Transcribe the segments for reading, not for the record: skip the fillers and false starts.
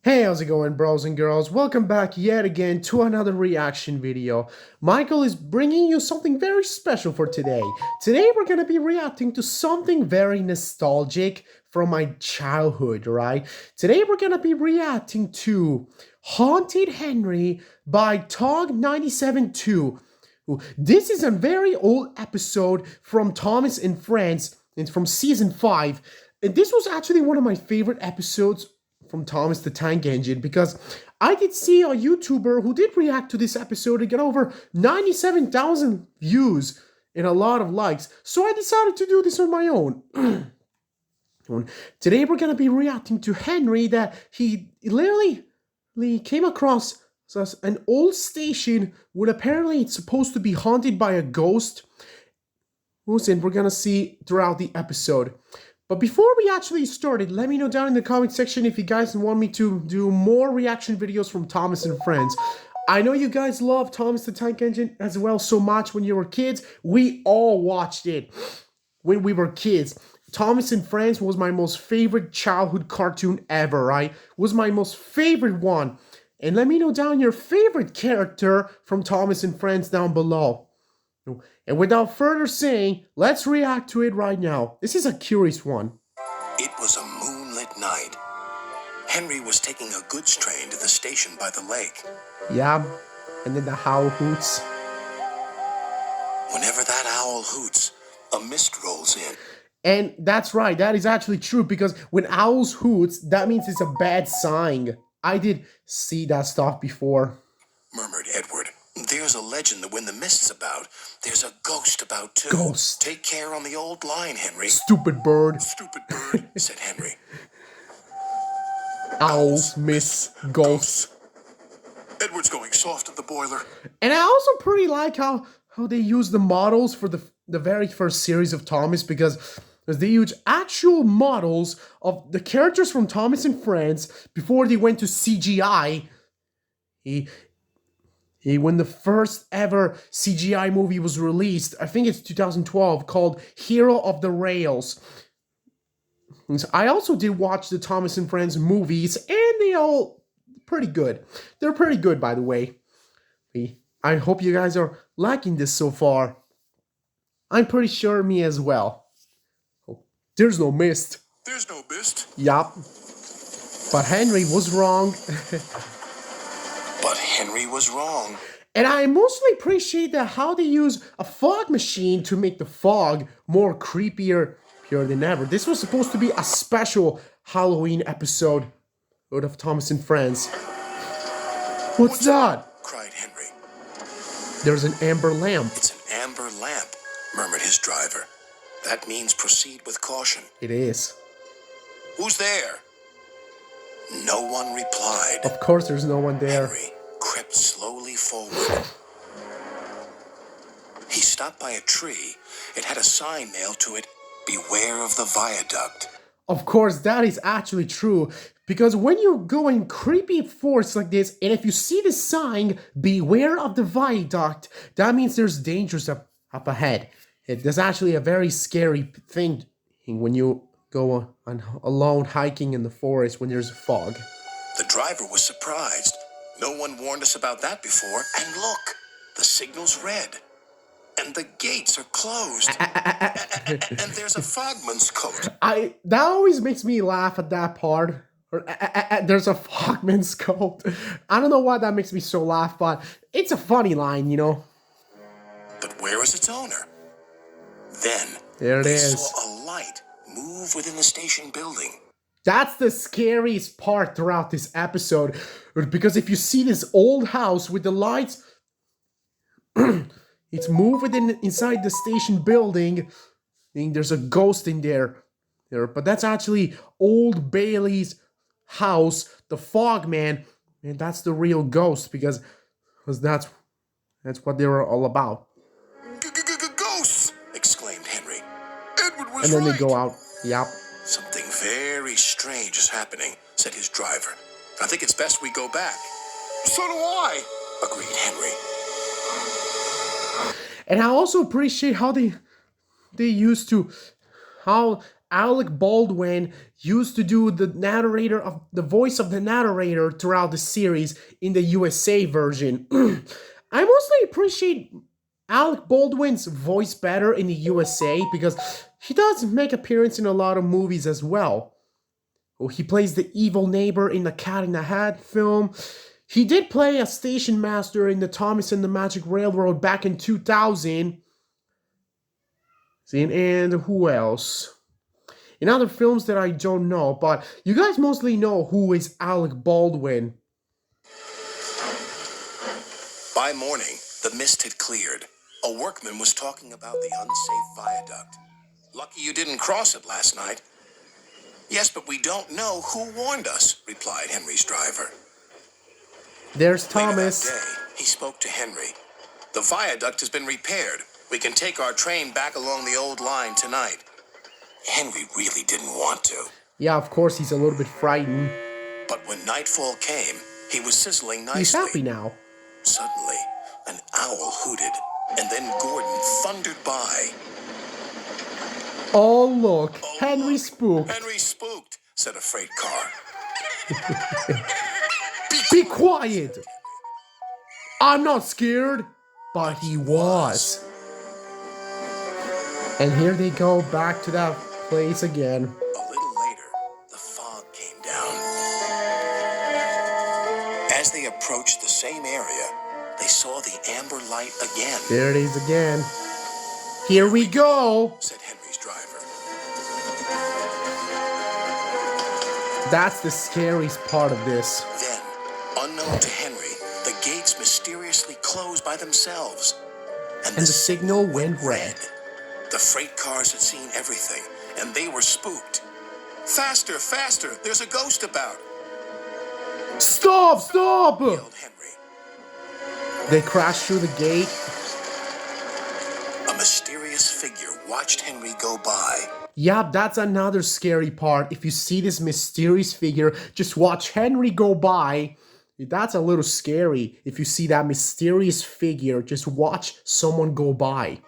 Hey, how's it going, bros and girls? Welcome back yet again to another reaction video. Michael is bringing you something very special for today. Today we're going to be reacting to something very nostalgic from my childhood, right? Today we're going to be reacting to Haunted Henry by Tog972. This is a very old episode from Thomas and Friends. It's from season 5. And this was actually one of my favorite episodes from Thomas the Tank Engine because I did see a YouTuber who did react to this episode and get over 97,000 views and a lot of likes. So I decided to do this on my own. Today we're going to be reacting to Henry that he literally came across an old station where apparently it's supposed to be haunted by a ghost. And we're going to see throughout the episode. But before we actually started, let me know down in the comment section if you guys want me to do more reaction videos from Thomas and Friends. I know you guys love Thomas the Tank Engine as well so much when you were kids. We all watched it when we were kids. Thomas and Friends was my most favorite childhood cartoon ever, right? Was my most favorite one. And let me know down your favorite character from Thomas and Friends down below. And without further saying, let's react to it right now. This is a curious one. It was a moonlit night. Henry was taking a goods train to the station by the lake. Yeah, and then the owl hoots. Whenever that owl hoots, a mist rolls in. And that's right, that is actually true, because when owls hoots, that means it's a bad sign. I did see that stuff before. Murmured Edward. There's a legend that when the mist's about, there's a ghost about too. Ghost. Take care on the old line, Henry. Stupid bird. Stupid bird, said Henry. Owls miss ghosts. Edward's going soft at the boiler. And I also pretty like how they use the models for the very first series of Thomas, because they use actual models of the characters from Thomas and Friends before they went to CGI. When the first ever CGI movie was released, I think it's 2012, called Hero of the Rails. I also did watch the Thomas and Friends movies, and they all pretty good. They're pretty good, by the way. I hope you guys are liking this so far. I'm pretty sure me as well. Oh, there's no mist. There's no mist. Yup. But Henry was wrong. But Henry was wrong. And I mostly appreciate that how they use a fog machine to make the fog more creepier than ever. This was supposed to be a special Halloween episode of Thomas and Friends. What's that? Cried Henry. There's an amber lamp. It's an amber lamp, murmured his driver. That means proceed with caution. It is. Who's there? No one replied. Of course there's no one there. Henry crept slowly forward. He stopped by a tree. It had a sign nailed to it, "Beware of the viaduct." Of course, that is actually true. Because when you go in creepy forests like this, and if you see the sign, "Beware of the viaduct," that means there's dangers up ahead. There's actually a very scary thing when you go alone hiking in the forest when there's fog. The driver was surprised. No one warned us about that before. And look, the signal's red. And the gates are closed. And there's a fogman's coat. That always makes me laugh at that part. There's a fogman's coat. I don't know why that makes me so laugh, but it's a funny line, you know. But where is its owner? Then there it they is. saw a light move within the station building. That's the scariest part throughout this episode, because if you see this old house with the lights, it's moved inside the station building. There's a ghost in there, but that's actually Old Bailey's house, the Fogman, and that's the real ghost because that's what they were all about. Ghosts! Exclaimed Henry. Edward was and then right. They go out. Yep. Something very strange is happening, said his driver. I think it's best we go back. So do I, agreed Henry. And I also appreciate how they used to, how Alec Baldwin used to do the voice of the narrator throughout the series in the USA version. I mostly appreciate Alec Baldwin's voice better in the USA because he does make appearance in a lot of movies as well. Oh, he plays the evil neighbor in the Cat in the Hat film. He did play a station master in the Thomas and the Magic Railroad back in 2000. And who else? In other films that I don't know, but you guys mostly know who is Alec Baldwin. By morning, the mist had cleared. A workman was talking about the unsafe viaduct. Lucky you didn't cross it last night. Yes, but we don't know who warned us, replied Henry's driver. There's Thomas. Later that day, he spoke to Henry. The viaduct has been repaired. We can take our train back along the old line tonight. Henry really didn't want to. Yeah, of course, he's a little bit frightened. But when nightfall came, he was sizzling nicely. He's happy now. Suddenly, an owl hooted, and then Gordon thundered by. Oh, look, Henry spooked. Henry spooked, said a freight car. Be quiet! I'm not scared, but he was. And here they go back to that place again. A little later, the fog came down. As they approached the same area, they saw the amber light again. There it is again. Here we go, said Henry's driver. That's the scariest part of this. Then, unknown to Henry, the gates mysteriously closed by themselves. And the signal went red. The freight cars had seen everything, and they were spooked. Faster, faster, there's a ghost about. Stop, stop! Yelled Henry. They crashed through the gate. A mysterious figure watched Henry go by. Yup, that's another scary part. If you see this mysterious figure, just watch Henry go by. That's a little scary. If you see that mysterious figure, just watch someone go by.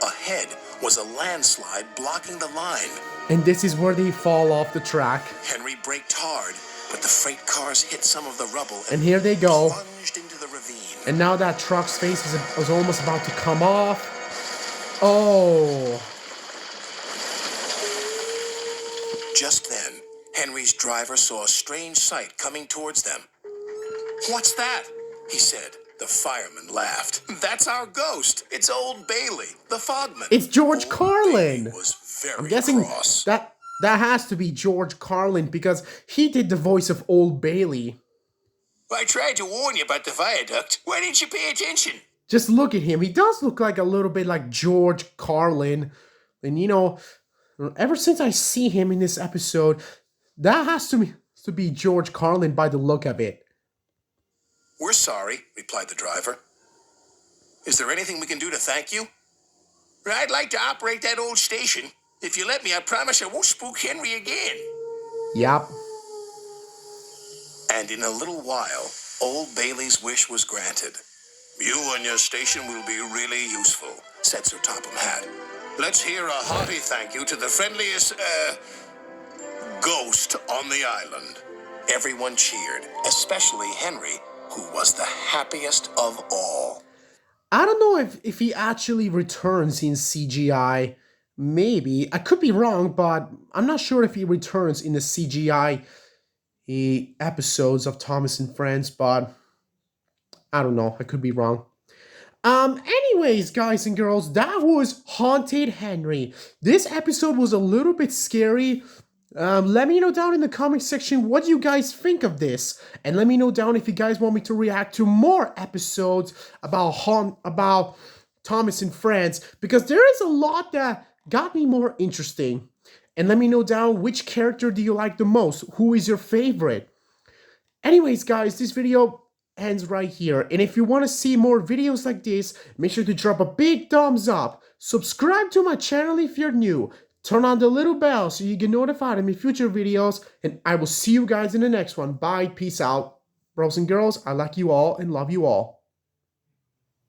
Ahead was a landslide blocking the line. And this is where they fall off the track. Henry braked hard, but the freight cars hit some of the rubble and here they go. Plunged into the ravine. And now that truck's face was almost about to come off. Oh. Just then, Henry's driver saw a strange sight coming towards them. What's that? He said. The fireman laughed. That's our ghost. It's Old Bailey, the fogman. It's George Old Carlin. Bailey was very I'm guessing cross. that has to be George Carlin because he did the voice of Old Bailey. I tried to warn you about the viaduct. Why didn't you pay attention? Just look at him. He does look like a little bit like George Carlin. And you know, ever since I see him in this episode, that has to be George Carlin by the look of it. We're sorry, replied the driver. Is there anything we can do to thank you? I'd like to operate that old station. If you let me, I promise I won't spook Henry again. Yep. And in a little while, Old Bailey's wish was granted. You and your station will be really useful, said Sir Topham Hatt. Let's hear a hearty thank you to the friendliest, ghost on the island. Everyone cheered, especially Henry, who was the happiest of all. I don't know if he actually returns in CGI. Maybe. I could be wrong, but I'm not sure if he returns in the CGI episodes of Thomas and Friends, but I don't know. I could be wrong. Anyways, guys and girls, that was Haunted Henry. This episode was a little bit scary. Let me know down in the comment section what you guys think of this. And let me know down if you guys want me to react to more episodes about Thomas and Friends, because there is a lot that got me more interesting. And let me know down which character do you like the most? Who is your favorite? Anyways, guys, this video ends right here. And if you want to see more videos like this, make sure to drop a big thumbs up. Subscribe to my channel if you're new. Turn on the little bell so you get notified of my future videos. And I will see you guys in the next one. Bye. Peace out. Bros and girls, I like you all and love you all.